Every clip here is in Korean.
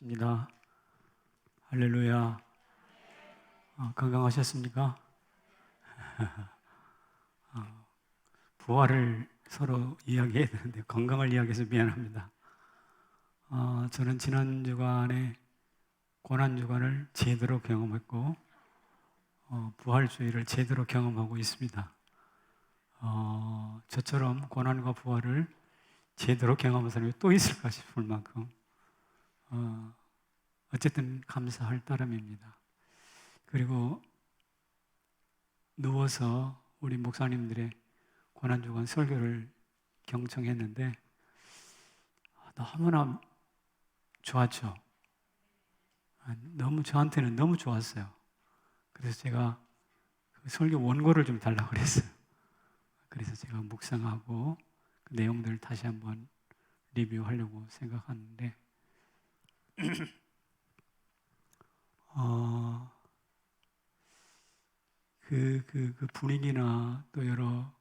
입니다. 할렐루야. 건강하셨습니까? 부활을 서로 이야기해야 되는데 건강을 이야기해서 미안합니다. 저는 지난 주간에 고난 주간을 제대로 경험했고 부활주의를 제대로 경험하고 있습니다. 저처럼 고난과 부활을 제대로 경험한 사람이 또 있을까 싶을 만큼 어쨌든 감사할 따름입니다. 그리고 누워서 우리 목사님들의 고난주간 설교를 경청했는데 너무나 좋았죠. 저한테는 너무 좋았어요. 그래서 제가 그 설교 원고를 좀 달라고 그랬어요. 그래서 제가 묵상하고 그 내용들을 다시 한번 리뷰하려고 생각하는데 그 분위기나 또 여러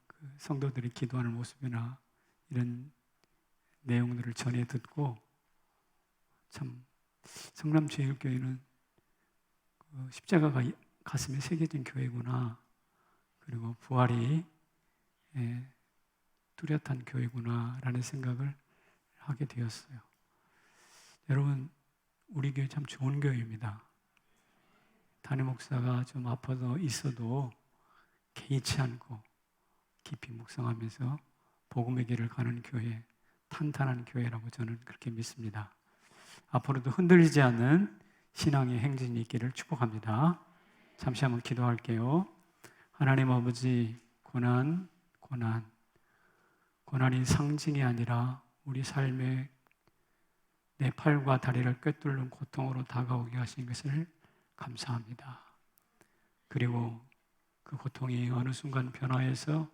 그 성도들이 기도하는 모습이나 이런 내용들을 전해 듣고 참 성남제일교회는 십자가가 가슴에 새겨진 교회구나, 그리고 부활이 뚜렷한 교회구나라는 생각을 하게 되었어요. 여러분, 우리 교회 참 좋은 교회입니다. 담임 목사가 좀 아파도 있어도 개의치 않고 깊이 묵상하면서 복음의 길을 가는 교회, 탄탄한 교회라고 저는 그렇게 믿습니다. 앞으로도 흔들리지 않는 신앙의 행진이 있기를 축복합니다. 잠시 한번 기도할게요. 하나님 아버지, 고난이 상징이 아니라 우리 삶에 내 팔과 다리를 꿰뚫는 고통으로 다가오게 하신 것을 감사합니다. 그리고 그 고통이 어느 순간 변화해서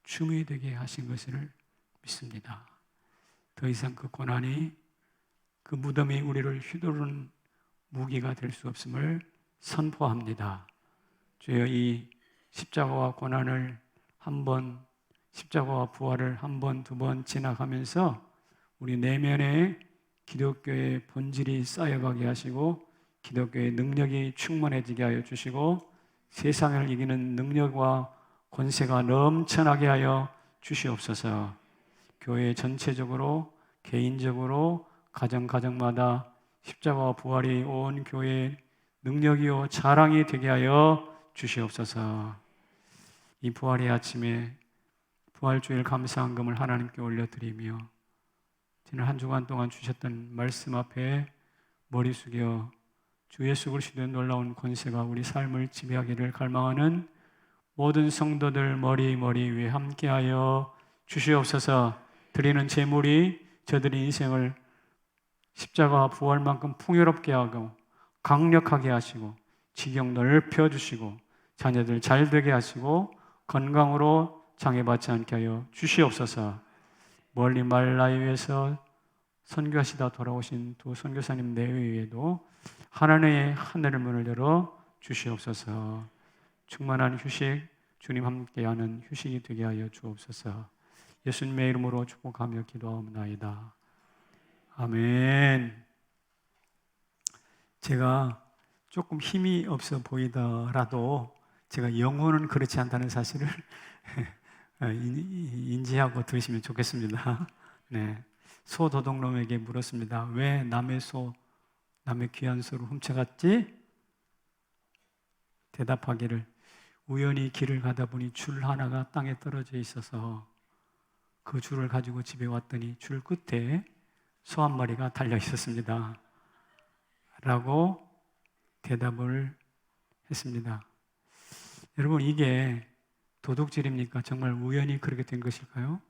춤이 되게 하신 것을 믿습니다. 더 이상 그 고난이, 그 무덤이 우리를 휘두르는 무기가 될 수 없음을 선포합니다. 주여, 이 십자가와 고난을 십자가와 부활을 한 번, 두 번 지나가면서 우리 내면에 기독교의 본질이 쌓여가게 하시고 기독교의 능력이 충만해지게 하여 주시고 세상을 이기는 능력과 권세가 넘쳐나게 하여 주시옵소서. 교회 전체적으로, 개인적으로, 가정마다 십자가와 부활이 온 교회의 능력이요 자랑이 되게 하여 주시옵소서. 이 부활의 아침에 부활주일 감사한금을 하나님께 올려드리며 지난 한 주간 동안 주셨던 말씀 앞에 머리 숙여 주 예수 그리스도의 놀라운 권세가 우리 삶을 지배하기를 갈망하는 모든 성도들 머리 위에 함께하여 주시옵소서. 드리는 제물이 저들의 인생을 십자가 부활만큼 풍요롭게 하고 강력하게 하시고 지경 넓혀주시고 자녀들 잘되게 하시고 건강으로 장애받지 않게 하여 주시옵소서. 멀리 말라위에서 선교하시다 돌아오신 두 선교사님 내외에도 하나님의 하늘의 문을 열어 주시옵소서. 충만한 휴식, 주님 함께하는 휴식이 되게 하여 주옵소서. 예수님의 이름으로 축복하며 기도하옵나이다. 아멘. 제가 조금 힘이 없어 보이더라도 제가 영혼은 그렇지 않다는 사실을 인지하고 들으시면 좋겠습니다. 네. 소도둑놈에게 물었습니다. 왜 남의 귀한 소를 훔쳐갔지? 대답하기를 우연히 길을 가다 보니 줄 하나가 땅에 떨어져 있어서 그 줄을 가지고 집에 왔더니 줄 끝에 소 한 마리가 달려 있었습니다. 라고 대답을 했습니다. 여러분, 이게 도둑질입니까? 정말 우연히 그렇게 된 것일까요?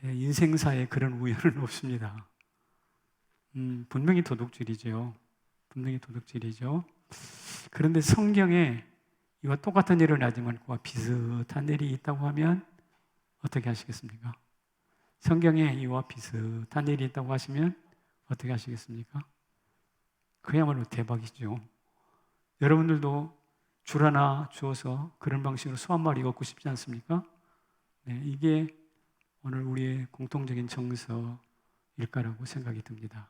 인생사에 그런 우연은 없습니다. 분명히 도둑질이죠. 그런데 성경에 이와 똑같은 일은 아니지만 그와 비슷한 일이 있다고 하면 어떻게 하시겠습니까? 성경에 이와 비슷한 일이 있다고 하시면 어떻게 하시겠습니까? 그야말로 대박이죠. 여러분들도 줄 하나 주어서 그런 방식으로 소 한 마리 얻고 싶지 않습니까? 네, 이게 오늘 우리의 공통적인 정서, 일까라고 생각이 듭니다.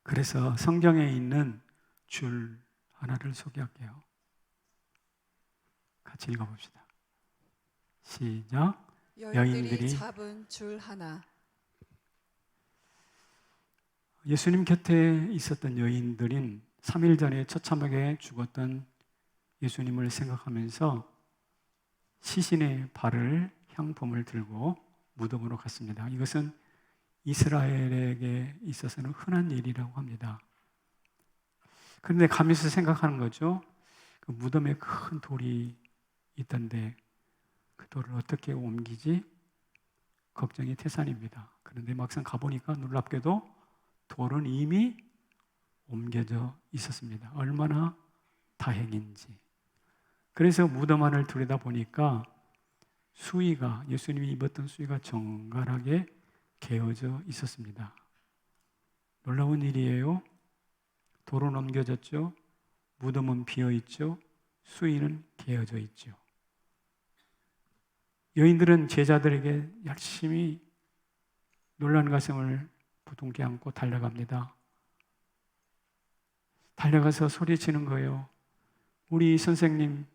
그래서 성경에 있는 줄 하나를 소개할게요. 같이 읽어봅시다. 시작. 여인들이 잡은 줄 하나. 예수님 곁에 있었던 여인들은 3일 전에 처참하게 죽었던 예수님을 생각하면서 시신의 발을 향품을 들고 무덤으로 갔습니다. 이것은 이스라엘에게 있어서는 흔한 일이라고 합니다. 그런데 가면서 생각하는 거죠. 그 무덤에 큰 돌이 있던데 그 돌을 어떻게 옮기지? 걱정이 태산입니다. 그런데 막상 가보니까 놀랍게도 돌은 이미 옮겨져 있었습니다. 얼마나 다행인지. 그래서 무덤 안을 들여다보니까 수의가, 예수님이 입었던 수의가 정갈하게 개어져 있었습니다. 놀라운 일이에요. 돌은 옮겨졌죠. 무덤은 비어있죠. 수의는 개어져 있죠. 여인들은 제자들에게 열심히 놀란 가슴을 부둥켜 안고 달려갑니다. 달려가서 소리치는 거예요. 우리 선생님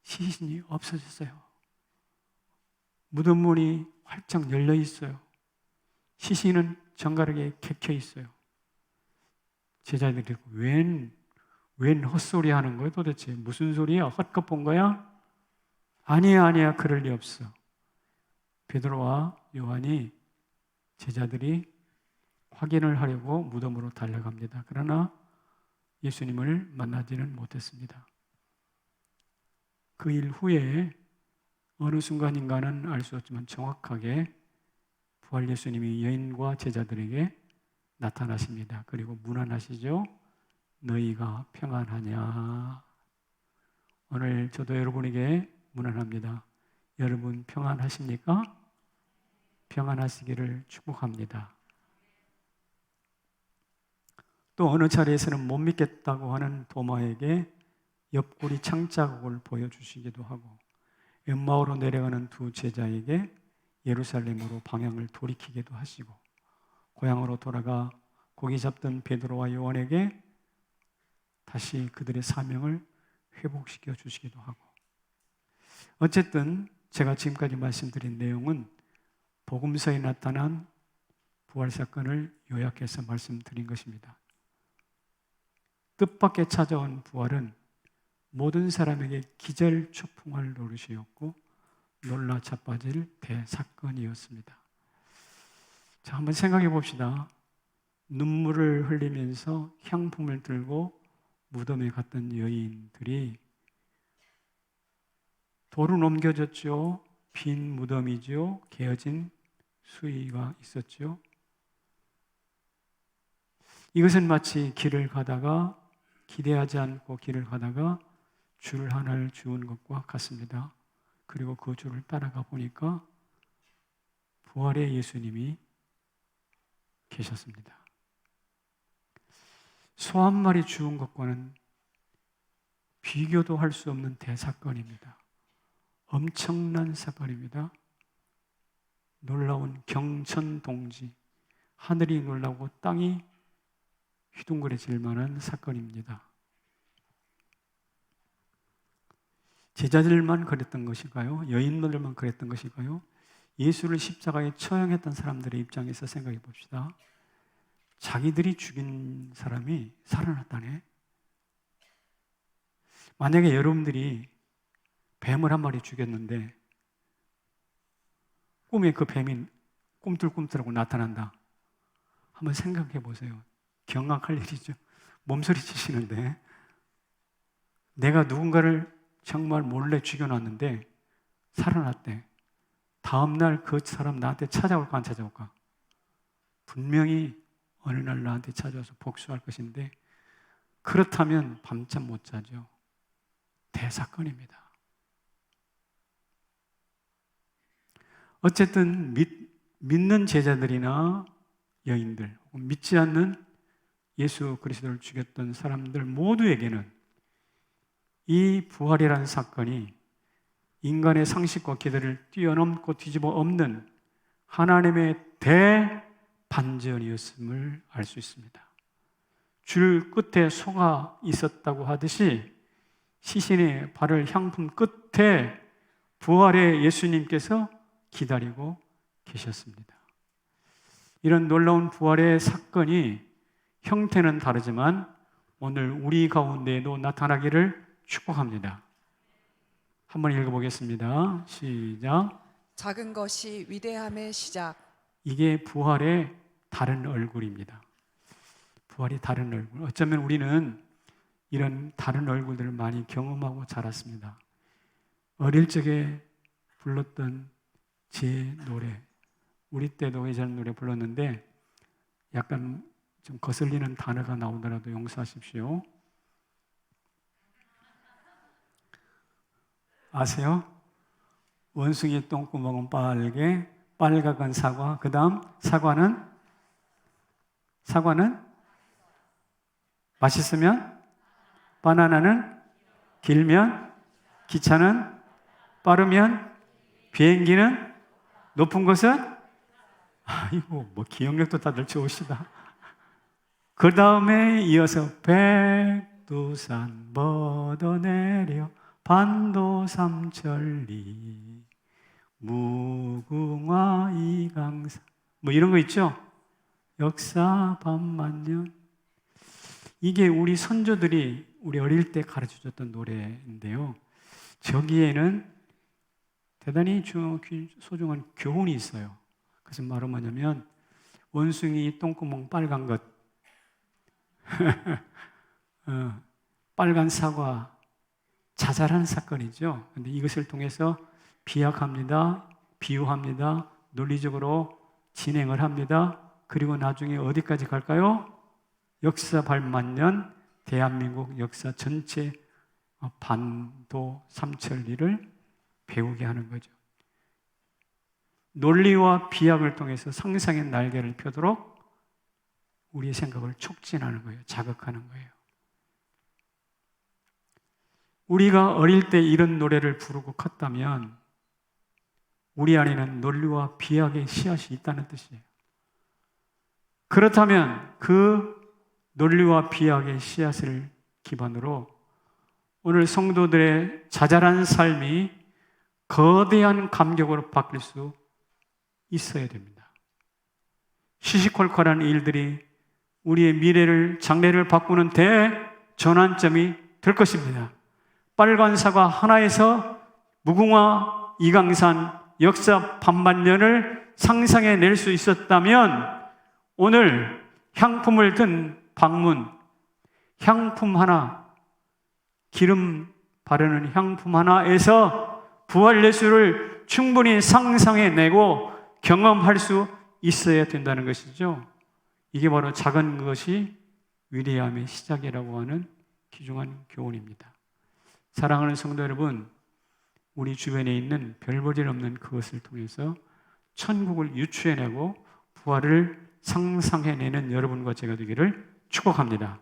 시신이 없어졌어요. 무덤 문이 활짝 열려 있어요. 시신은 정갈하게 객혀 있어요. 제자들이 웬 헛소리 하는 거예요 도대체? 무슨 소리야? 헛것 본 거야? 아니야 그럴 리 없어. 베드로와 요한이 제자들이 확인을 하려고 무덤으로 달려갑니다. 그러나 예수님을 만나지는 못했습니다. 그 일 후에 어느 순간인가는 알 수 없지만 정확하게 부활 예수님이 여인과 제자들에게 나타나십니다. 그리고 문안하시죠. 너희가 평안하냐? 오늘 저도 여러분에게 문안합니다. 여러분 평안하십니까? 평안하시기를 축복합니다. 또 어느 자리에서는 못 믿겠다고 하는 도마에게 옆구리 창자국을 보여주시기도 하고 엠마오로 내려가는 두 제자에게 예루살렘으로 방향을 돌이키기도 하시고 고향으로 돌아가 고기 잡던 베드로와 요한에게 다시 그들의 사명을 회복시켜 주시기도 하고 어쨌든 제가 지금까지 말씀드린 내용은 복음서에 나타난 부활 사건을 요약해서 말씀드린 것입니다. 뜻밖의 찾아온 부활은 모든 사람에게 기절초풍할 노릇이었고 놀라 자빠질 대사건이었습니다. 자, 한번 생각해 봅시다. 눈물을 흘리면서 향품을 들고 무덤에 갔던 여인들이 돌은 옮겨졌죠. 빈 무덤이죠. 개어진 수의가 있었죠. 이것은 마치 길을 가다가 기대하지 않고 길을 가다가 줄 하나를 주운 것과 같습니다. 그리고 그 줄을 따라가 보니까 부활의 예수님이 계셨습니다. 소 한 마리 주운 것과는 비교도 할 수 없는 대사건입니다. 엄청난 사건입니다. 놀라운 경천동지, 하늘이 놀라고 땅이 휘둥그레질 만한 사건입니다. 제자들만 그랬던 것일까요? 여인들만 그랬던 것일까요? 예수를 십자가에 처형했던 사람들의 입장에서 생각해 봅시다. 자기들이 죽인 사람이 살아났다네. 만약에 여러분들이 뱀을 한 마리 죽였는데 꿈에 그 뱀이 꿈틀꿈틀하고 나타난다. 한번 생각해 보세요. 경악할 일이죠. 몸소리 치시는데 내가 누군가를 정말 몰래 죽여놨는데 살아났대. 다음날 그 사람 나한테 찾아올까 안 찾아올까? 분명히 어느 날 나한테 찾아와서 복수할 것인데 그렇다면 밤잠 못 자죠. 대사건입니다. 어쨌든 믿는 제자들이나 여인들, 믿지 않는 예수 그리스도를 죽였던 사람들 모두에게는 이 부활이라는 사건이 인간의 상식과 기대를 뛰어넘고 뒤집어 엎는 하나님의 대반전이었음을 알 수 있습니다. 줄 끝에 소가 있었다고 하듯이 시신의 발을 향품 끝에 부활의 예수님께서 기다리고 계셨습니다. 이런 놀라운 부활의 사건이 형태는 다르지만 오늘 우리 가운데에도 나타나기를 축복합니다. 한번 읽어보겠습니다. 시작. 작은 것이 위대함의 시작. 이게 부활의 다른 얼굴입니다. 부활이 다른 얼굴. 어쩌면 우리는 이런 다른 얼굴들을 많이 경험하고 자랐습니다. 어릴 적에 불렀던 제 노래, 우리 때도 예전 노래 불렀는데 약간 좀 거슬리는 단어가 나오더라도 용서하십시오. 아세요? 원숭이 똥구멍은 빨개, 빨갛건 사과, 그 다음 사과는 맛있으면, 바나나는 길면, 기차는 빠르면, 비행기는 높은 것은, 아이고 뭐 기억력도 다들 좋으시다. 그 다음에 이어서 백두산 뻗어내려 반도삼천리 무궁화 이강산 뭐 이런 거 있죠? 역사 반만년. 이게 우리 선조들이 우리 어릴 때 가르쳐줬던 노래인데요. 저기에는 대단히 소중한 교훈이 있어요. 그래서 말은 뭐냐면 원숭이 똥구멍 빨간 것 빨간 사과 자잘한 사건이죠. 그런데 이것을 통해서 비약합니다. 비유합니다. 논리적으로 진행을 합니다. 그리고 나중에 어디까지 갈까요? 역사 발만년 대한민국 역사 전체 반도 삼천리를 배우게 하는 거죠. 논리와 비약을 통해서 상상의 날개를 펴도록 우리의 생각을 촉진하는 거예요. 자극하는 거예요. 우리가 어릴 때 이런 노래를 부르고 컸다면 우리 안에는 논리와 비약의 씨앗이 있다는 뜻이에요. 그렇다면 그 논리와 비약의 씨앗을 기반으로 오늘 성도들의 자잘한 삶이 거대한 감격으로 바뀔 수 있어야 됩니다. 시시콜콜한 일들이 우리의 미래를, 장래를 바꾸는 대전환점이 될 것입니다. 빨간 사과 하나에서 무궁화 이강산 역사 반만년을 상상해낼 수 있었다면 오늘 향품을 든 방문, 향품 하나, 기름 바르는 향품 하나에서 부활 예수를 충분히 상상해내고 경험할 수 있어야 된다는 것이죠. 이게 바로 작은 것이 위대함의 시작이라고 하는 귀중한 교훈입니다. 사랑하는 성도 여러분, 우리 주변에 있는 별볼일 없는 그것을 통해서 천국을 유추해내고 부활을 상상해내는 여러분과 제가 되기를 축복합니다.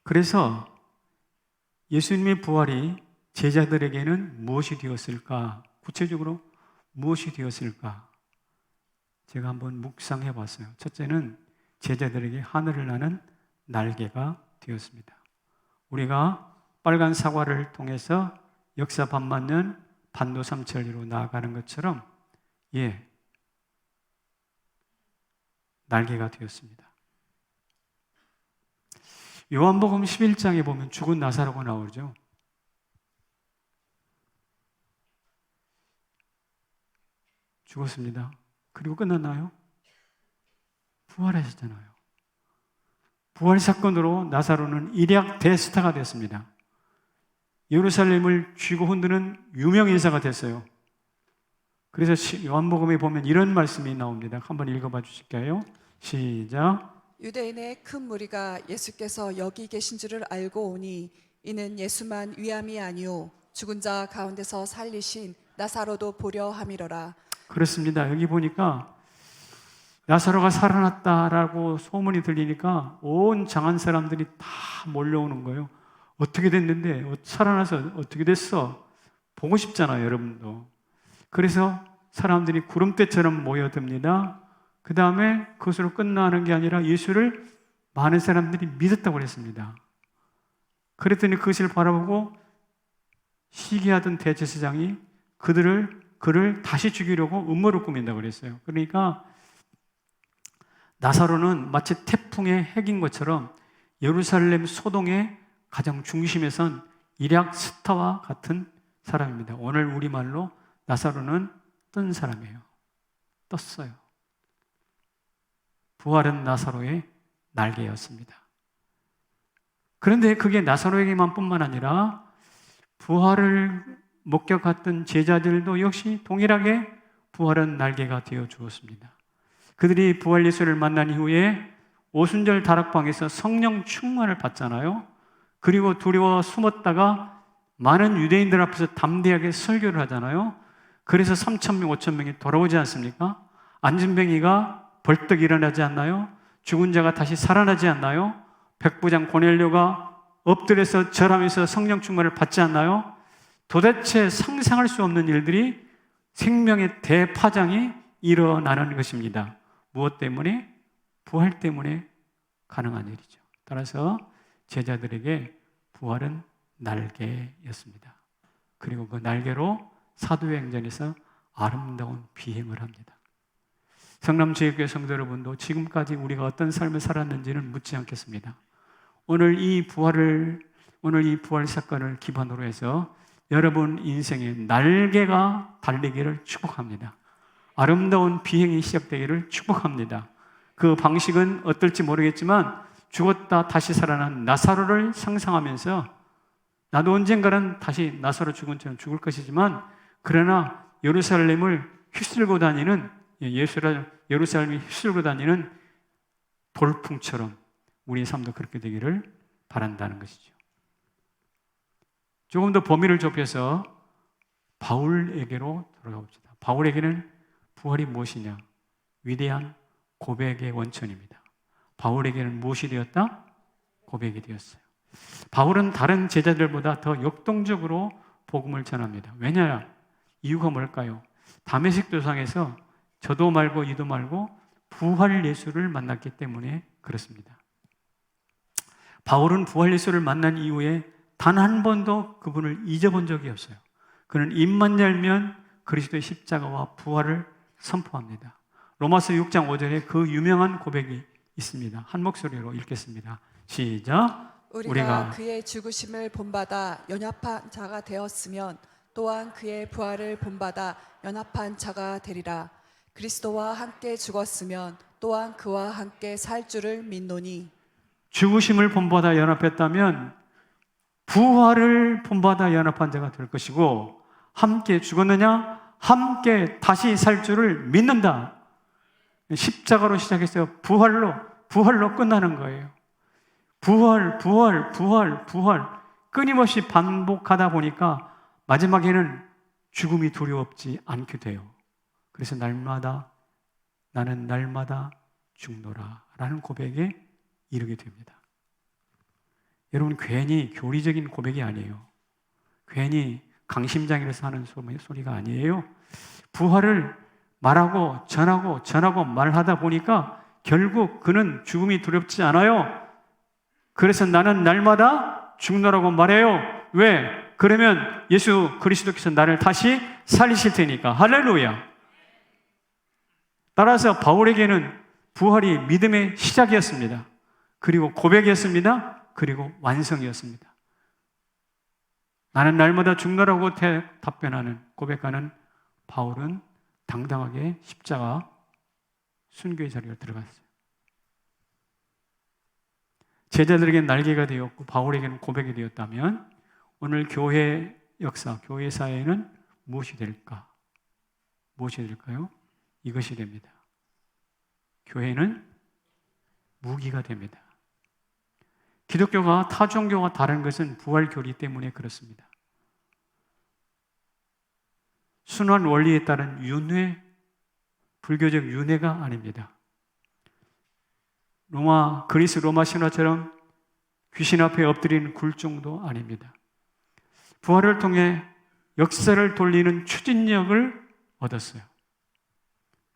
그래서 예수님의 부활이 제자들에게는 무엇이 되었을까? 구체적으로 무엇이 되었을까? 제가 한번 묵상해 봤어요. 첫째는 제자들에게 하늘을 나는 날개가 되었습니다. 우리가 빨간 사과를 통해서 역사 반만년 반도 삼천리로 나아가는 것처럼 날개가 되었습니다. 요한복음 11장에 보면 죽은 나사로가 나오죠. 죽었습니다. 그리고 끝났나요? 부활하셨잖아요. 부활 사건으로 나사로는 일약 대스타가 됐습니다. 예루살렘을 쥐고 흔드는 유명 인사가 됐어요. 그래서 요한복음에 보면 이런 말씀이 나옵니다. 한번 읽어봐 주실까요? 시작. 유대인의 큰 무리가 예수께서 여기 계신 줄을 알고 오니 이는 예수만 위함이 아니오 죽은 자 가운데서 살리신 나사로도 보려 함이로라. 그렇습니다. 여기 보니까 나사로가 살아났다라고 소문이 들리니까 온 장안 사람들이 다 몰려오는 거예요. 어떻게 됐는데 살아나서 어떻게 됐어? 보고 싶잖아요, 여러분도. 그래서 사람들이 구름대처럼 모여듭니다. 그 다음에 그것으로 끝나는 게 아니라 예수를 많은 사람들이 믿었다고 그랬습니다. 그랬더니 그것을 바라보고 시기하던 대제사장이 그를 다시 죽이려고 음모를 꾸민다고 그랬어요. 그러니까 나사로는 마치 태풍의 핵인 것처럼 예루살렘 소동의 가장 중심에 선 일약 스타와 같은 사람입니다. 오늘 우리말로 나사로는 뜬 사람이에요. 떴어요. 부활은 나사로의 날개였습니다. 그런데 그게 나사로에게만 뿐만 아니라 부활을 목격했던 제자들도 역시 동일하게 부활은 날개가 되어 주었습니다. 그들이 부활 예수를 만난 이후에 오순절 다락방에서 성령 충만을 받잖아요. 그리고 두려워 숨었다가 많은 유대인들 앞에서 담대하게 설교를 하잖아요. 그래서 3,000명, 5,000명이 돌아오지 않습니까? 안진뱅이가 벌떡 일어나지 않나요? 죽은 자가 다시 살아나지 않나요? 백부장 고넬료가 엎드려서 절하면서 성령 충만을 받지 않나요? 도대체 상상할 수 없는 일들이 생명의 대파장이 일어나는 것입니다. 무엇 때문에? 부활 때문에 가능한 일이죠. 따라서 제자들에게 부활은 날개였습니다. 그리고 그 날개로 사도행전에서 아름다운 비행을 합니다. 성남제일교회 성도 여러분도 지금까지 우리가 어떤 삶을 살았는지는 묻지 않겠습니다. 오늘 이 부활 사건을 기반으로 해서 여러분 인생의 날개가 달리기를 축복합니다. 아름다운 비행이 시작되기를 축복합니다. 그 방식은 어떨지 모르겠지만 죽었다 다시 살아난 나사로를 상상하면서 나도 언젠가는 다시 나사로 죽은 처럼 죽을 것이지만 그러나 예루살렘을 휩쓸고 다니는 예루살렘이 휩쓸고 다니는 돌풍처럼 우리의 삶도 그렇게 되기를 바란다는 것이죠. 조금 더 범위를 좁혀서 바울에게로 돌아가 봅시다. 바울에게는 부활이 무엇이냐? 위대한 고백의 원천입니다. 바울에게는 무엇이 되었다? 고백이 되었어요. 바울은 다른 제자들보다 더 역동적으로 복음을 전합니다. 왜냐? 이유가 뭘까요? 다메섹 도상에서 저도 말고 이도 말고 부활 예수를 만났기 때문에 그렇습니다. 바울은 부활 예수를 만난 이후에 단 한 번도 그분을 잊어본 적이 없어요. 그는 입만 열면 그리스도의 십자가와 부활을 선포합니다. 로마서 6장 5절에 그 유명한 고백이 있습니다. 한 목소리로 읽겠습니다. 시작. 우리가 그의 죽으심을 본받아 연합한 자가 되었으면 또한 그의 부활을 본받아 연합한 자가 되리라. 그리스도와 함께 죽었으면 또한 그와 함께 살 줄을 믿노니. 죽으심을 본받아 연합했다면 부활을 본받아 연합한 자가 될 것이고, 함께 죽었느냐? 함께 다시 살 줄을 믿는다. 십자가로 시작해서 부활로 끝나는 거예요. 부활. 끊임없이 반복하다 보니까 마지막에는 죽음이 두려웠지 않게 돼요. 그래서 나는 날마다 죽노라 라는 고백에 이르게 됩니다. 여러분, 괜히 교리적인 고백이 아니에요. 괜히 강심장이라서 하는 소리가 아니에요. 부활을 말하고 전하고 말하다 보니까 결국 그는 죽음이 두렵지 않아요. 그래서 나는 날마다 죽노라고 말해요. 왜? 그러면 예수 그리스도께서 나를 다시 살리실 테니까. 할렐루야. 따라서 바울에게는 부활이 믿음의 시작이었습니다. 그리고 고백이었습니다. 그리고 완성이었습니다. 나는 날마다 죽노라고 답변하는, 고백하는 바울은 당당하게 십자가 순교의 자리에 들어갔어요. 제자들에게는 날개가 되었고 바울에게는 고백이 되었다면 오늘 교회 역사, 교회 사회에는 무엇이 될까? 무엇이 될까요? 이것이 됩니다. 교회는 무기가 됩니다. 기독교가 타 종교와 다른 것은 부활 교리 때문에 그렇습니다. 순환 원리에 따른 윤회, 불교적 윤회가 아닙니다. 그리스 로마 신화처럼 귀신 앞에 엎드리는 굴종도 아닙니다. 부활을 통해 역사를 돌리는 추진력을 얻었어요.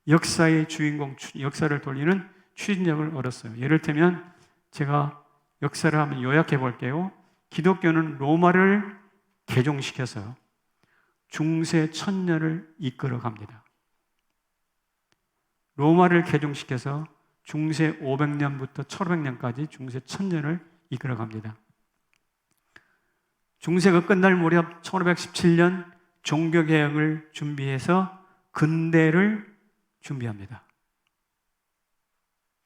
역사의 주인공, 역사를 돌리는 추진력을 얻었어요. 예를 들면 제가 역사를 한번 요약해 볼게요. 기독교는 로마를 개종시켜서 중세 1000년을 이끌어 갑니다. 로마를 개종시켜서 중세 500년부터 1500년까지 중세 1000년을 이끌어 갑니다. 중세가 끝날 무렵 1517년 종교개혁을 준비해서 근대를 준비합니다.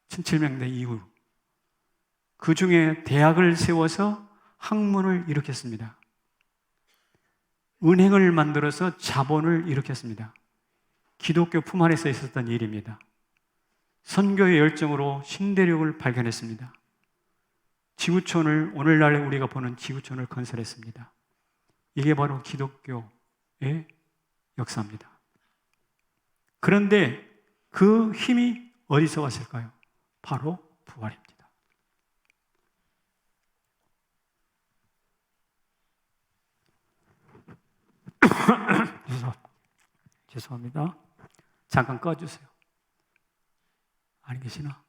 1700년 이후 그 중에 대학을 세워서 학문을 일으켰습니다. 은행을 만들어서 자본을 일으켰습니다. 기독교 품 안에서 있었던 일입니다. 선교의 열정으로 신대륙을 발견했습니다. 지구촌을, 오늘날 우리가 보는 지구촌을 건설했습니다. 이게 바로 기독교의 역사입니다. 그런데 그 힘이 어디서 왔을까요? 바로 부활입니다. 죄송합니다. 잠깐 꺼주세요. 안 계시나?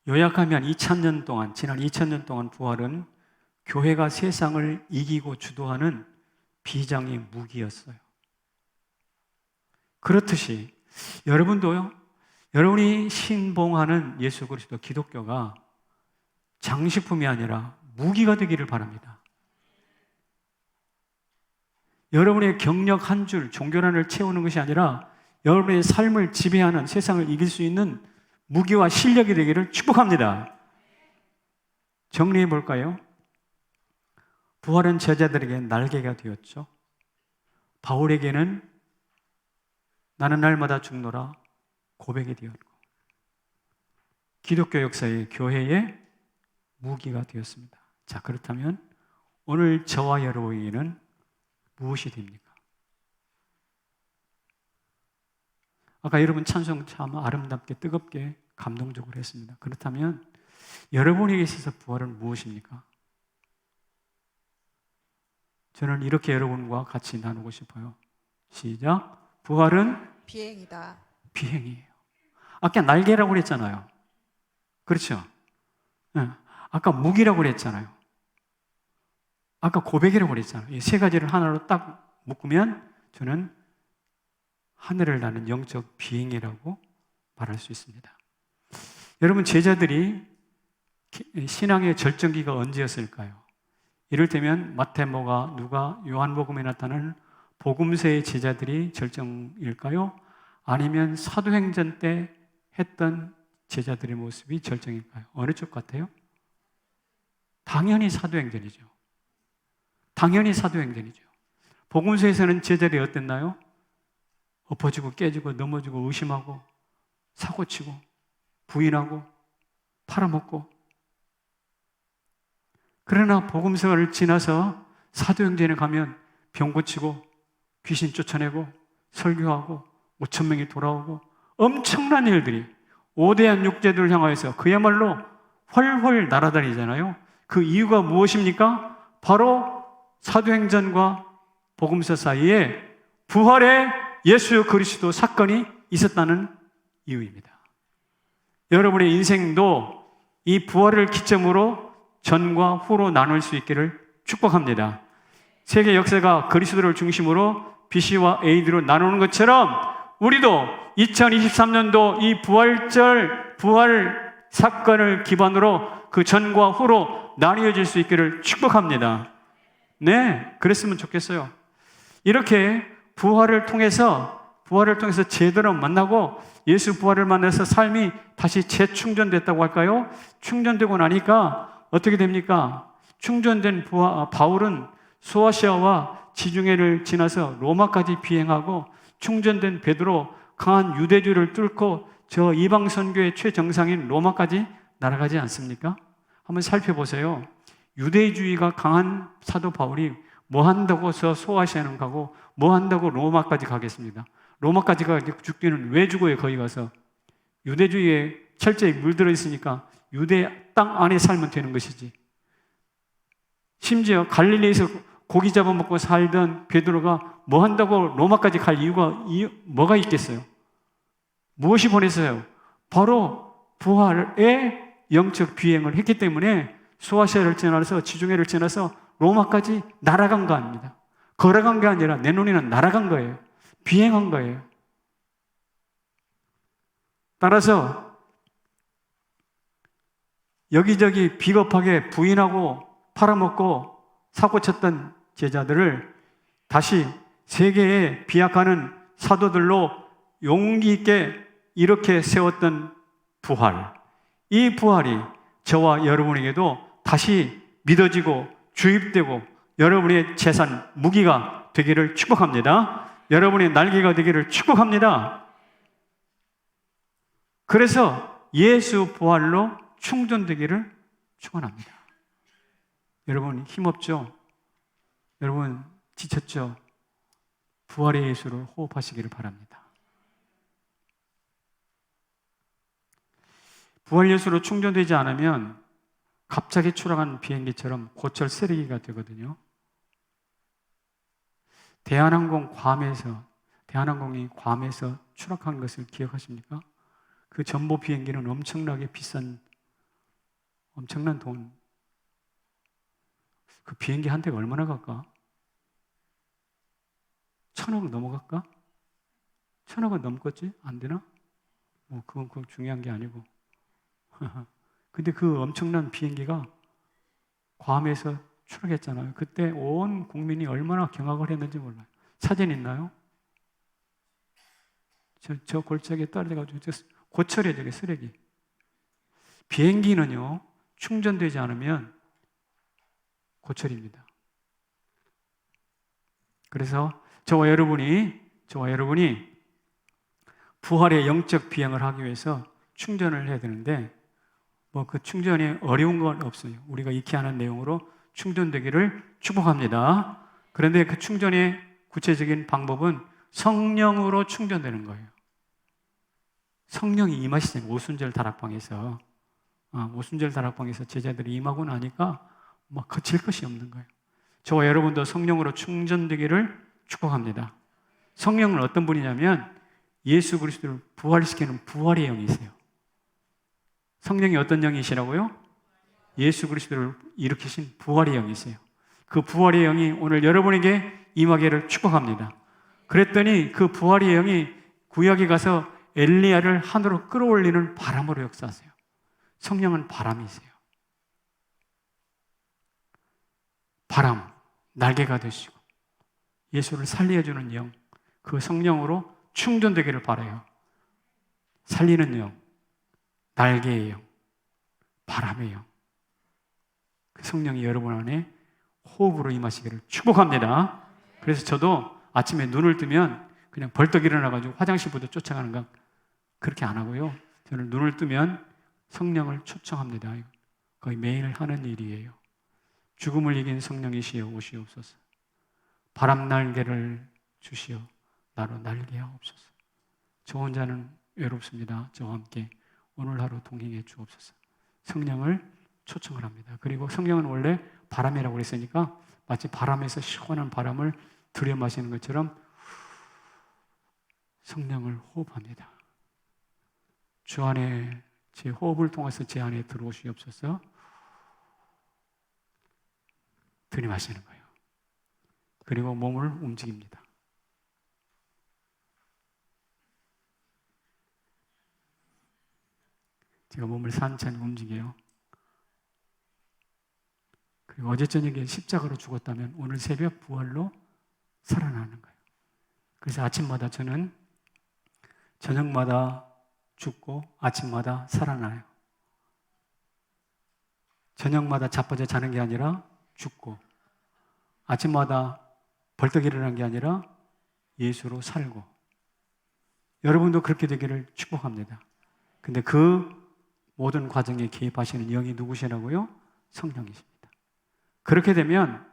요약하면 2000년 동안, 지난 2000년 동안 부활은 교회가 세상을 이기고 주도하는 비장의 무기였어요. 그렇듯이 여러분도요, 여러분이 신봉하는 예수 그리스도 기독교가 장식품이 아니라 무기가 되기를 바랍니다. 여러분의 경력 한 줄, 종교란을 채우는 것이 아니라 여러분의 삶을 지배하는, 세상을 이길 수 있는 무기와 실력이 되기를 축복합니다. 정리해 볼까요? 부활은 제자들에게 날개가 되었죠. 바울에게는 나는 날마다 죽노라 고백이 되었고, 기독교 역사의 교회의 무기가 되었습니다. 자, 그렇다면 오늘 저와 여러분에게는 무엇이 됩니까? 아까 여러분 찬송 참 아름답게 뜨겁게 감동적으로 했습니다. 그렇다면 여러분에게 있어서 부활은 무엇입니까? 저는 이렇게 여러분과 같이 나누고 싶어요. 시작. 부활은 비행이다. 비행이에요. 아까 날개라고 그랬잖아요. 그렇죠? 네. 아까 무기라고 그랬잖아요. 아까 고백이라고 그랬잖아요. 이 세 가지를 하나로 딱 묶으면 저는 하늘을 나는 영적 비행이라고 말할 수 있습니다. 여러분, 제자들이 신앙의 절정기가 언제였을까요? 이를테면 마태복음, 누가, 요한복음에 나타나는 복음서의 제자들이 절정일까요? 아니면 사도행전 때 했던 제자들의 모습이 절정일까요? 어느 쪽 같아요? 당연히 사도행전이죠. 당연히 사도행전이죠. 복음서에서는 제자들이 어땠나요? 엎어지고 깨지고 넘어지고 의심하고 사고치고 부인하고 팔아먹고. 그러나 복음서를 지나서 사도행전에 가면 병 고치고 귀신 쫓아내고 설교하고 5,000명이 돌아오고 엄청난 일들이 5대한 육제들을 향하여서 그야말로 훨훨 날아다니잖아요. 그 이유가 무엇입니까? 바로 사도행전과 복음서 사이에 부활의 예수 그리스도 사건이 있었다는 이유입니다. 여러분의 인생도 이 부활을 기점으로 전과 후로 나눌 수 있기를 축복합니다. 세계 역사가 그리스도를 중심으로 BC와 AD로 나누는 것처럼 우리도 2023년도 이 부활 사건을 기반으로 그 전과 후로 나뉘어질 수 있기를 축복합니다. 네, 그랬으면 좋겠어요. 이렇게 부활을 통해서 제대로 만나고 예수 부활을 만나서 삶이 다시 재충전됐다고 할까요? 충전되고 나니까 어떻게 됩니까? 충전된 바울은 소아시아와 지중해를 지나서 로마까지 비행하고, 충전된 베드로 강한 유대주를 뚫고 저 이방 선교의 최정상인 로마까지 날아가지 않습니까? 한번 살펴보세요. 유대주의가 강한 사도 바울이 뭐 한다고서 소아시아는 가고 뭐 한다고 로마까지 가겠습니다. 로마까지 가서 죽기는 왜 죽어요? 거기 가서 유대주의에 철저히 물들어 있으니까 유대 땅 안에 살면 되는 것이지. 심지어 갈릴리에서 고기 잡아먹고 살던 베드로가 뭐 한다고 로마까지 갈 이유가 뭐가 있겠어요? 무엇이 보냈어요? 바로 부활의 영적 비행을 했기 때문에 소아시아를 지나서 지중해를 지나서 로마까지 날아간 거 아닙니다. 걸어간 게 아니라 내 눈에는 날아간 거예요. 비행한 거예요. 따라서 여기저기 비겁하게 부인하고 팔아먹고 사고쳤던 제자들을 다시 세계에 비약하는 사도들로 용기 있게 이렇게 세웠던 부활, 이 부활이 저와 여러분에게도 다시 믿어지고 주입되고 여러분의 재산, 무기가 되기를 축복합니다. 여러분의 날개가 되기를 축복합니다. 그래서 예수 부활로 충전되기를 축원합니다. 여러분 힘없죠? 여러분 지쳤죠? 부활의 예수를 호흡하시기를 바랍니다. 부활 예수로 충전되지 않으면 갑자기 추락한 비행기처럼 고철 쓰레기가 되거든요. 대한항공이 괌에서 추락한 것을 기억하십니까? 그 전보 비행기는 엄청나게 비싼, 엄청난 돈. 그 비행기 한 대가 얼마나 갈까? 1,000억 넘어갈까? 1,000억은 넘겠지? 안 되나? 그건 중요한 게 아니고. 근데 그 엄청난 비행기가 괌에서 추락했잖아요. 그때 온 국민이 얼마나 경악을 했는지 몰라요. 사진 있나요? 저 골짜기에 떨어져가지고 고철이에요, 저게 쓰레기. 비행기는요, 충전되지 않으면 고철입니다. 그래서 저와 여러분이 부활의 영적 비행을 하기 위해서 충전을 해야 되는데 그 충전이 어려운 건 없어요. 우리가 익히 하는 내용으로 충전되기를 축복합니다. 그런데 그 충전의 구체적인 방법은 성령으로 충전되는 거예요. 성령이 임하시잖아요. 오순절 다락방에서 제자들이 임하고 나니까 거칠 것이 없는 거예요. 저와 여러분도 성령으로 충전되기를 축복합니다. 성령은 어떤 분이냐면 예수 그리스도를 부활시키는 부활의 영이세요. 성령이 어떤 영이시라고요? 예수 그리스도를 일으키신 부활의 영이세요. 그 부활의 영이 오늘 여러분에게 임하기를 축복합니다. 그랬더니 그 부활의 영이 구약에 가서 엘리야를 하늘로 끌어올리는 바람으로 역사하세요. 성령은 바람이세요. 바람, 날개가 되시고 예수를 살려주는 영, 그 성령으로 충전되기를 바라요. 살리는 영, 날개의 영, 바람의 영, 그 성령이 여러분 안에 호흡으로 임하시기를 축복합니다. 그래서 저도 아침에 눈을 뜨면 그냥 벌떡 일어나가지고 화장실부터 쫓아가는 거 그렇게 안 하고요. 저는 눈을 뜨면 성령을 초청합니다. 거의 매일 하는 일이에요. 죽음을 이긴 성령이시여 오시옵소서. 바람 날개를 주시어 나로 날개하옵소서. 저 혼자는 외롭습니다. 저와 함께 오늘 하루 동행해 주옵소서. 성령을 초청을 합니다. 그리고 성령은 원래 바람이라고 그랬으니까 마치 바람에서 시원한 바람을 들여 마시는 것처럼 성령을 호흡합니다. 주 안에 제 호흡을 통해서 제 안에 들어오시옵소서. 들이마시는 거예요. 그리고 몸을 움직입니다. 제가 몸을 산천히 움직여요. 그리고 어제 저녁에 십자가로 죽었다면 오늘 새벽 부활로 살아나는 거예요. 그래서 아침마다 저는 저녁마다 죽고 아침마다 살아나요. 저녁마다 자빠져 자는 게 아니라 죽고 아침마다 벌떡 일어난 게 아니라 예수로 살고 여러분도 그렇게 되기를 축복합니다. 근데 그 모든 과정에 개입하시는 영이 누구시라고요? 성령이십니다. 그렇게 되면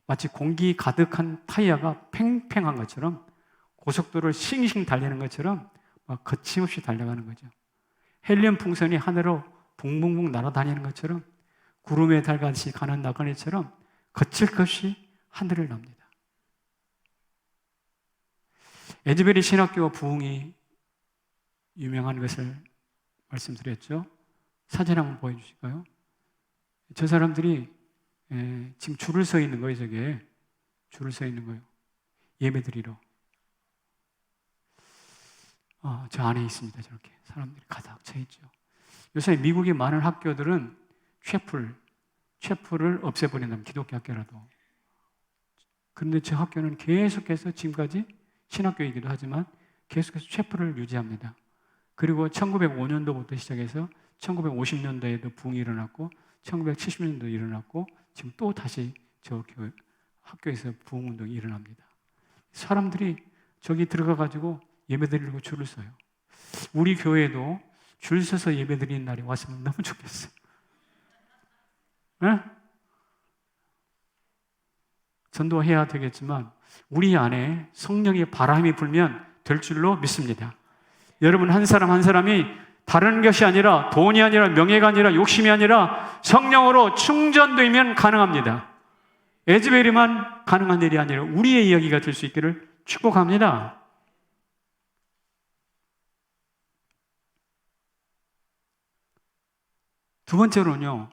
마치 공기 가득한 타이어가 팽팽한 것처럼 고속도로를 싱싱 달리는 것처럼 막 거침없이 달려가는 거죠. 헬륨 풍선이 하늘로 붕붕붕 날아다니는 것처럼 구름에 달같이 가는 나그네처럼 거칠 것 없이 하늘을 납니다. 에즈베리 신학교 부흥이 유명한 것을 말씀드렸죠. 사진 한번 보여주실까요? 저 사람들이 지금 줄을 서 있는 거예요. 저게 줄을 서 있는 거예요. 예배드리러. 저 안에 있습니다. 저렇게 사람들이 가득 차 있죠. 요새 미국의 많은 학교들은 채플을 없애버린다면, 기독교 학교라도. 그런데 저 학교는 계속해서 지금까지 신학교이기도 하지만 계속해서 채플을 유지합니다. 그리고 1905년도부터 시작해서 1950년도에도 붕이 일어났고 1970년도에 일어났고 지금 또 다시 저 학교에서 부흥운동이 일어납니다. 사람들이 저기 들어가가지고 예배드리려고 줄을 서요. 우리 교회도 줄 서서 예배드리는 날이 왔으면 너무 좋겠어요. 네? 전도해야 되겠지만 우리 안에 성령의 바람이 불면 될 줄로 믿습니다. 여러분 한 사람 한 사람이 다른 것이 아니라 돈이 아니라 명예가 아니라 욕심이 아니라 성령으로 충전되면 가능합니다. 에즈베리만 가능한 일이 아니라 우리의 이야기가 될 수 있기를 축복합니다. 두 번째로는요,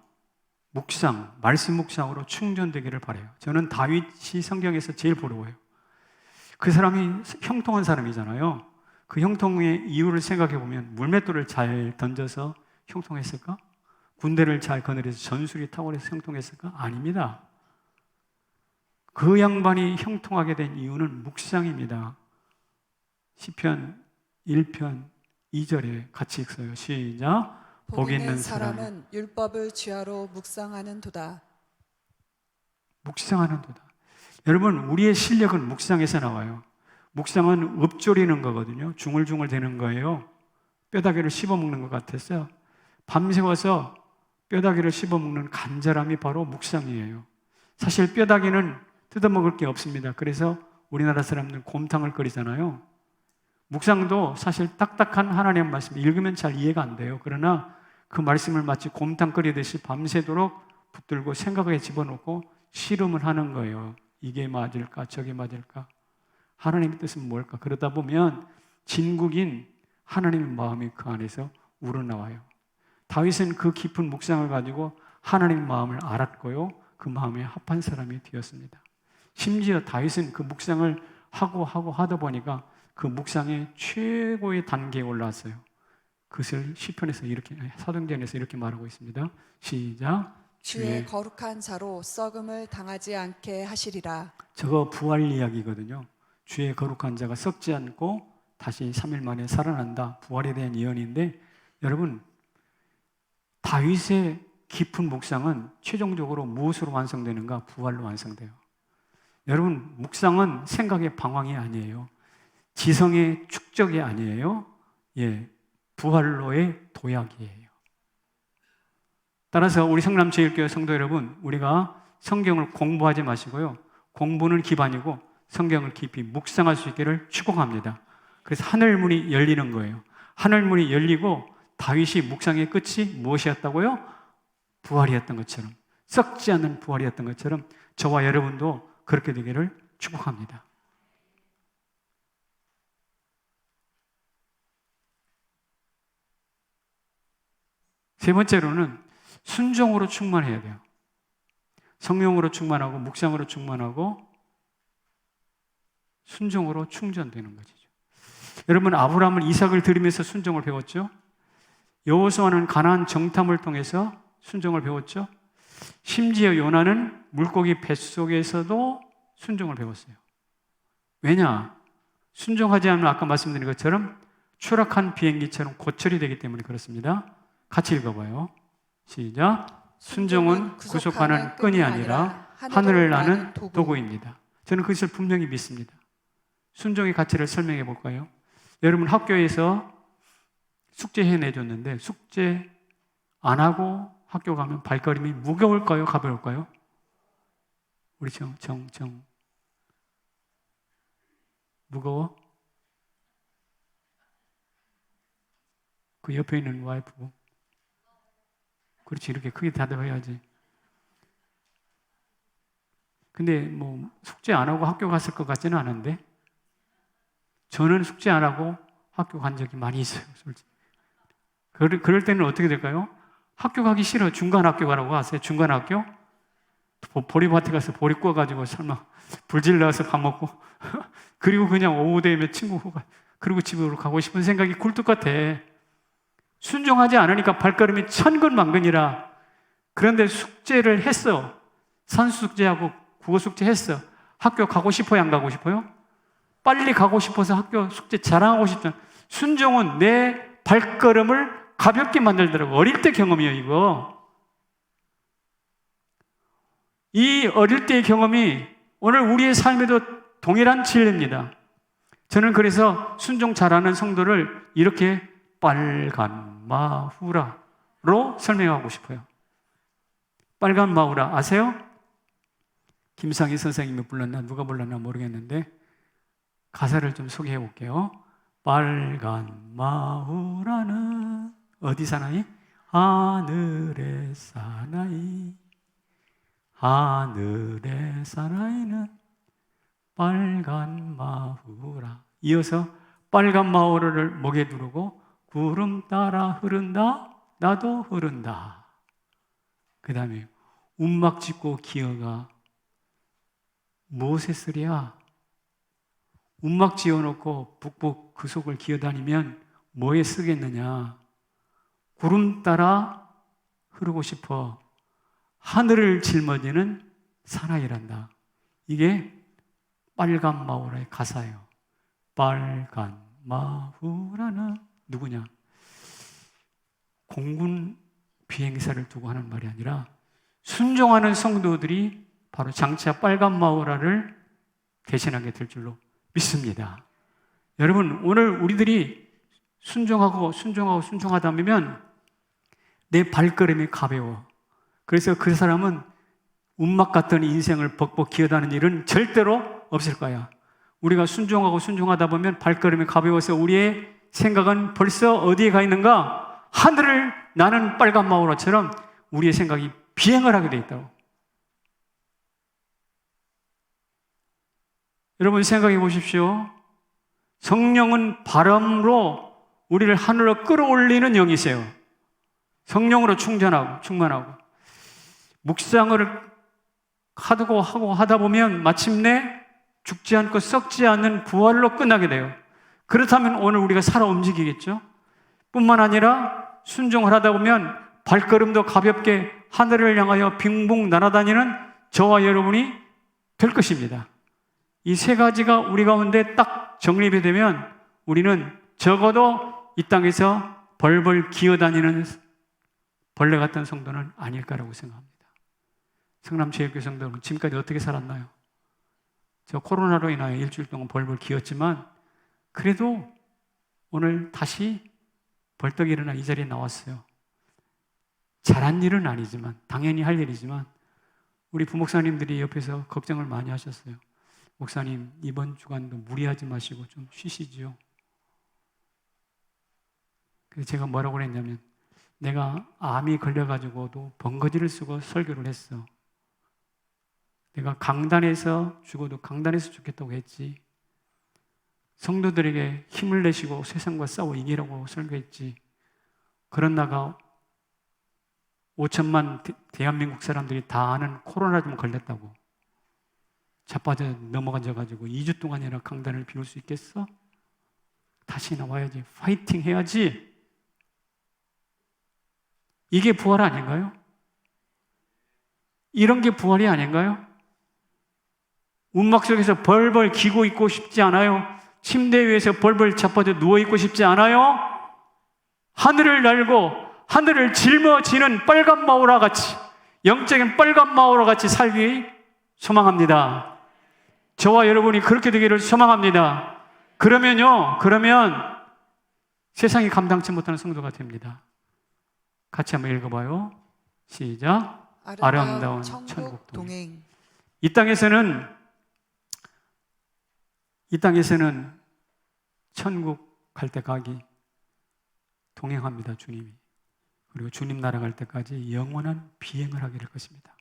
묵상, 말씀 묵상으로 충전되기를 바라요. 저는 다윗이 성경에서 제일 부러워요. 그 사람이 형통한 사람이잖아요. 그 형통의 이유를 생각해 보면 물맷돌을 잘 던져서 형통했을까? 군대를 잘 거느려서 전술이 탁월해서 형통했을까? 아닙니다. 그 양반이 형통하게 된 이유는 묵상입니다. 시편 1편 2절에 같이 읽어요. 시작. 복 있는 사람은 율법을 주야로 묵상하는 도다. 묵상하는 도다. 여러분, 우리의 실력은 묵상에서 나와요. 묵상은 읊조리는 거거든요. 중얼중얼 대는 거예요. 뼈다귀를 씹어먹는 것 같아서 밤새워서 뼈다귀를 씹어먹는 간절함이 바로 묵상이에요. 사실 뼈다귀는 뜯어먹을 게 없습니다. 그래서 우리나라 사람들은 곰탕을 끓이잖아요. 묵상도 사실 딱딱한 하나님의 말씀 읽으면 잘 이해가 안 돼요. 그러나 그 말씀을 마치 곰탕 끓이듯이 밤새도록 붙들고 생각에 집어넣고 씨름을 하는 거예요. 이게 맞을까? 저게 맞을까? 하나님의 뜻은 뭘까? 그러다 보면 진국인 하나님의 마음이 그 안에서 우러나와요. 다윗은 그 깊은 묵상을 가지고 하나님의 마음을 알았고요. 그 마음에 합한 사람이 되었습니다. 심지어 다윗은 그 묵상을 하고 하다 보니까 그 묵상의 최고의 단계에 올라왔어요. 그것을 시편에서 이렇게, 사도행전에서 이렇게 말하고 있습니다. 시작. 주의 거룩한 자로 썩음을 당하지 않게 하시리라. 저거 부활 이야기거든요. 주의 거룩한 자가 썩지 않고 다시 3일 만에 살아난다. 부활에 대한 예언인데, 여러분 다윗의 깊은 묵상은 최종적으로 무엇으로 완성되는가? 부활로 완성돼요. 여러분, 묵상은 생각의 방황이 아니에요. 지성의 축적이 아니에요. 부활로의 도약이에요. 따라서 우리 성남제일교회 성도 여러분, 우리가 성경을 공부하지 마시고요, 공부는 기반이고 성경을 깊이 묵상할 수 있기를 축복합니다. 그래서 하늘문이 열리는 거예요. 하늘문이 열리고 다윗이 묵상의 끝이 무엇이었다고요? 부활이었던 것처럼, 썩지 않는 부활이었던 것처럼 저와 여러분도 그렇게 되기를 축복합니다. 세 번째로는 순종으로 충만해야 돼요. 성령으로 충만하고 묵상으로 충만하고 순종으로 충전되는 것이죠. 여러분, 아브라함은 이삭을 드리면서 순종을 배웠죠. 여호수아는 가나안 정탐을 통해서 순종을 배웠죠. 심지어 요나는 물고기 뱃속에서도 순종을 배웠어요. 왜냐? 순종하지 않으면 아까 말씀드린 것처럼 추락한 비행기처럼 고철이 되기 때문에 그렇습니다. 같이 읽어봐요. 시작. 순종은 구속하는 끈이 아니라 하늘을 나는 도구입니다. 저는 그것을 분명히 믿습니다. 순종의 가치를 설명해 볼까요? 여러분, 학교에서 숙제해 내줬는데 숙제 안 하고 학교 가면 발걸음이 무거울까요? 가벼울까요? 우리 무거워? 그 옆에 있는 와이프. 그렇지, 이렇게 크게 대답해야지. 근데 뭐 숙제 안 하고 학교 갔을 것 같지는 않은데, 저는 숙제 안 하고 학교 간 적이 많이 있어요, 솔직히. 그럴 때는 어떻게 될까요? 학교 가기 싫어. 중간 학교 가라고 하세요. 중간 학교? 보리밭에 가서 보리 구워가지고 설마 불질러서 밥 먹고 그리고 그냥 오후 되면 친구가 그리고 집으로 가고 싶은 생각이 굴뚝 같아. 순종하지 않으니까 발걸음이 천근만근이라. 그런데 숙제를 했어. 산수숙제하고 국어숙제 했어. 학교 가고 싶어요? 안 가고 싶어요? 빨리 가고 싶어서 학교 숙제 자랑하고 싶잖아. 순종은 내 발걸음을 가볍게 만들더라고. 어릴 때 경험이에요, 이거. 이 어릴 때의 경험이 오늘 우리의 삶에도 동일한 진리입니다. 저는 그래서 순종 잘하는 성도를 이렇게 빨간 마후라로 설명하고 싶어요. 빨간 마후라 아세요? 김상희 선생님이 불렀나 누가 불렀나 모르겠는데 가사를 좀 소개해 볼게요. 빨간 마후라는 어디 사나이? 하늘에 사나이. 하늘에 사나이는 빨간 마후라. 이어서 빨간 마후라를 목에 두르고 구름 따라 흐른다 나도 흐른다. 그 다음에 움막 짚고 기어가. 무엇에 쓰랴? 움막 지어놓고 북북 그 속을 기어다니면 뭐에 쓰겠느냐? 구름 따라 흐르고 싶어 하늘을 짊어지는 사나이란다. 이게 빨간 마후라의 가사예요. 빨간 마후라는 누구냐? 공군 비행사를 두고 하는 말이 아니라 순종하는 성도들이 바로 장차 빨간 마후라를 대신하게 될 줄로 믿습니다. 여러분, 오늘 우리들이 순종하다 보면 내 발걸음이 가벼워. 그래서 그 사람은 운막 같던 인생을 벅벅 기어다니는 일은 절대로 없을 거야. 우리가 순종하다 보면 발걸음이 가벼워서 우리의 생각은 벌써 어디에 가 있는가? 하늘을 나는 빨간 마후라처럼 우리의 생각이 비행을 하게 돼 있다고. 여러분 생각해 보십시오. 성령은 바람으로 우리를 하늘로 끌어올리는 영이세요. 성령으로 충만하고 묵상을 하다 보면 마침내 죽지 않고 썩지 않는 부활로 끝나게 돼요. 그렇다면 오늘 우리가 살아 움직이겠죠? 뿐만 아니라 순종을 하다 보면 발걸음도 가볍게 하늘을 향하여 빙봉 날아다니는 저와 여러분이 될 것입니다. 이 세 가지가 우리 가운데 딱 정립이 되면 우리는 적어도 이 땅에서 벌벌 기어다니는 벌레 같은 성도는 아닐까라고 생각합니다. 성남체육교 성도는 지금까지 어떻게 살았나요? 저 코로나로 인하여 일주일 동안 벌벌 기었지만 그래도 오늘 다시 벌떡 일어나 이 자리에 나왔어요. 잘한 일은 아니지만 당연히 할 일이지만 우리 부목사님들이 옆에서 걱정을 많이 하셨어요. 목사님 이번 주간도 무리하지 마시고 좀 쉬시지요. 그래서 제가 뭐라고 그랬냐면 내가 암이 걸려가지고도 번거지를 쓰고 설교를 했어. 내가 강단에서 죽어도 강단에서 죽겠다고 했지. 성도들에게 힘을 내시고 세상과 싸워 이기라고 설교했지. 그러다가 5천만 대한민국 사람들이 다 아는 코로나 좀 걸렸다고 자빠져 넘어가져가지고 2주 동안이나 강단을 비울 수 있겠어? 다시 나와야지. 파이팅 해야지. 이게 부활 아닌가요? 이런 게 부활이 아닌가요? 운막 속에서 벌벌 기고 있고 싶지 않아요? 침대 위에서 벌벌 자빠져 누워있고 싶지 않아요? 하늘을 날고 하늘을 짊어지는 빨간 마후라 같이 영적인 빨간 마후라 같이 살기 소망합니다. 저와 여러분이 그렇게 되기를 소망합니다. 그러면 세상이 감당치 못하는 성도가 됩니다. 같이 한번 읽어봐요. 시작. 아름다운 천국 동행. 이 땅에서는 천국 갈 때까지 동행합니다, 주님이. 그리고 주님 나라 갈 때까지 영원한 비행을 하게 될 것입니다.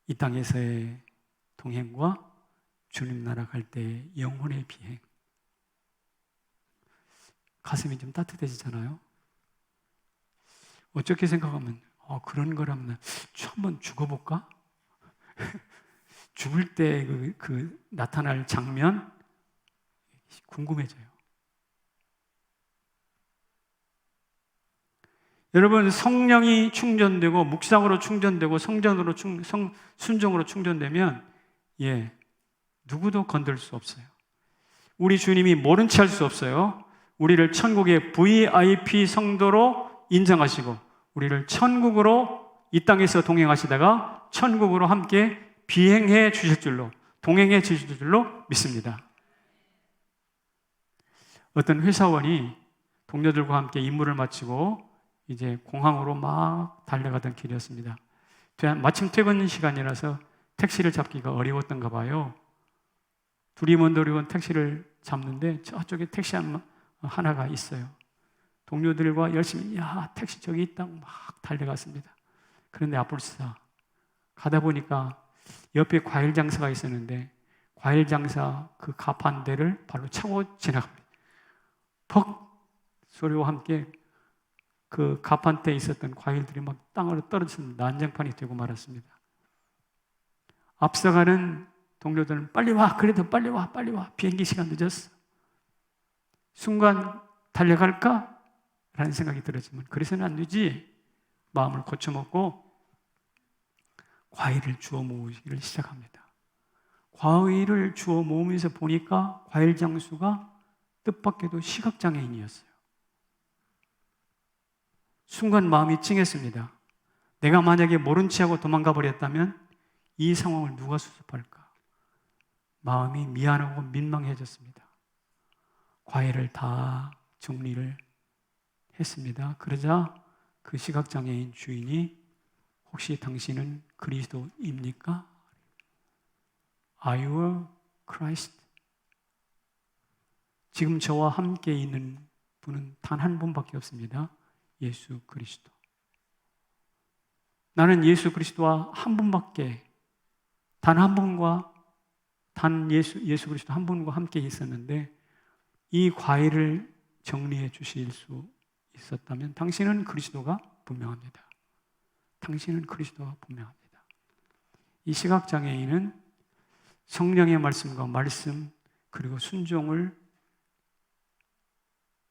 이 땅에서의 동행과 주님 나라 갈 때의 영혼의 비행. 가슴이 좀 따뜻해지잖아요. 어떻게 생각하면 그런 거라면 한번 죽어볼까? 죽을 때 그 나타날 장면 궁금해져요. 여러분, 성령이 충전되고 묵상으로 충전되고 순종으로 충전되면 누구도 건들 수 없어요. 우리 주님이 모른 체 할 수 없어요. 우리를 천국의 VIP 성도로 인정하시고 우리를 천국으로 이 땅에서 동행하시다가 천국으로 함께 비행해 주실 줄로, 동행해 주실 줄로 믿습니다. 어떤 회사원이 동료들과 함께 임무를 마치고 이제 공항으로 막 달려가던 길이었습니다. 마침 퇴근 시간이라서 택시를 잡기가 어려웠던가 봐요. 두리번두리번 택시를 잡는데 저쪽에 택시 하나가 있어요. 동료들과 열심히 택시 저기 있다고 막 달려갔습니다. 그런데 앞불싸 가다 보니까 옆에 과일 장사가 있었는데 과일 장사 그 가판대를 발로 차고 지나갑니다. 퍽 소리와 함께 그 가판대에 있었던 과일들이 막 땅으로 떨어져서 난장판이 되고 말았습니다. 앞서가는 동료들은 빨리 와, 그래도 빨리 와, 빨리 와. 비행기 시간 늦었어. 순간 달려갈까? 라는 생각이 들었지만 그래서는 안 되지. 마음을 고쳐먹고 과일을 주워 모으기를 시작합니다. 과일을 주워 모으면서 보니까 과일 장수가 뜻밖에도 시각장애인이었어요. 순간 마음이 찡했습니다. 내가 만약에 모른 체하고 도망가 버렸다면 이 상황을 누가 수습할까? 마음이 미안하고 민망해졌습니다. 과일을 다 정리를 했습니다. 그러자 그 시각장애인 주인이 혹시 당신은 그리스도입니까? Are you Christ? 지금 저와 함께 있는 분은 단 한 분밖에 없습니다. 예수 그리스도. 나는 예수 그리스도와 한 분밖에, 단 한 분과 예수 그리스도 한 분과 함께 있었는데 이 과일을 정리해 주실 수 있었다면 당신은 그리스도가 분명합니다. 당신은 그리스도가 분명합니다. 이 시각장애인은 성령의 말씀과 말씀 그리고 순종을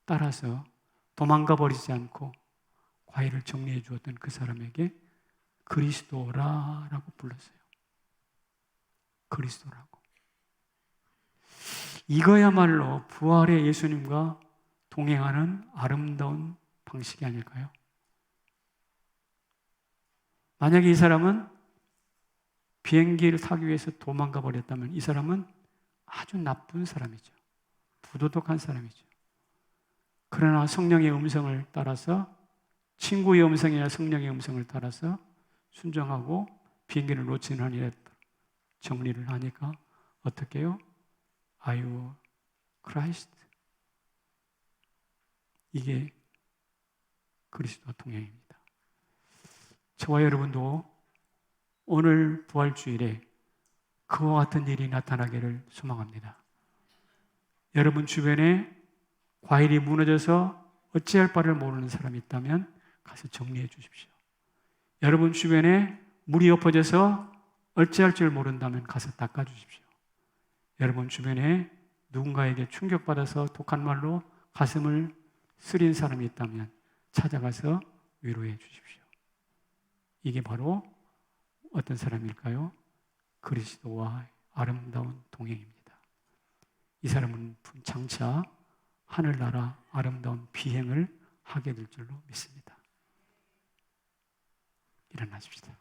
따라서 도망가 버리지 않고 과일을 정리해 주었던 그 사람에게 그리스도라라고 불렀어요. 그리스도라고. 이거야말로 부활의 예수님과 동행하는 아름다운 방식이 아닐까요? 만약에 이 사람은 비행기를 타기 위해서 도망가 버렸다면 이 사람은 아주 나쁜 사람이죠. 부도덕한 사람이죠. 그러나 성령의 음성을 따라서, 친구의 음성이나 성령의 음성을 따라서 순종하고 비행기를 놓치는 한이 정리를 하니까 어떻게 해요? Are you Christ? 이게 그리스도와 동행입니다. 저와 여러분도 오늘 부활주일에 그와 같은 일이 나타나기를 소망합니다. 여러분 주변에 과일이 무너져서 어찌할 바를 모르는 사람이 있다면 가서 정리해 주십시오. 여러분 주변에 물이 엎어져서 어찌할 줄 모른다면 가서 닦아 주십시오. 여러분 주변에 누군가에게 충격받아서 독한 말로 가슴을 쓰린 사람이 있다면 찾아가서 위로해 주십시오. 이게 바로 어떤 사람일까요? 그리스도와 아름다운 동행입니다. 이 사람은 장차 하늘나라 아름다운 비행을 하게 될 줄로 믿습니다. 일어나십시다.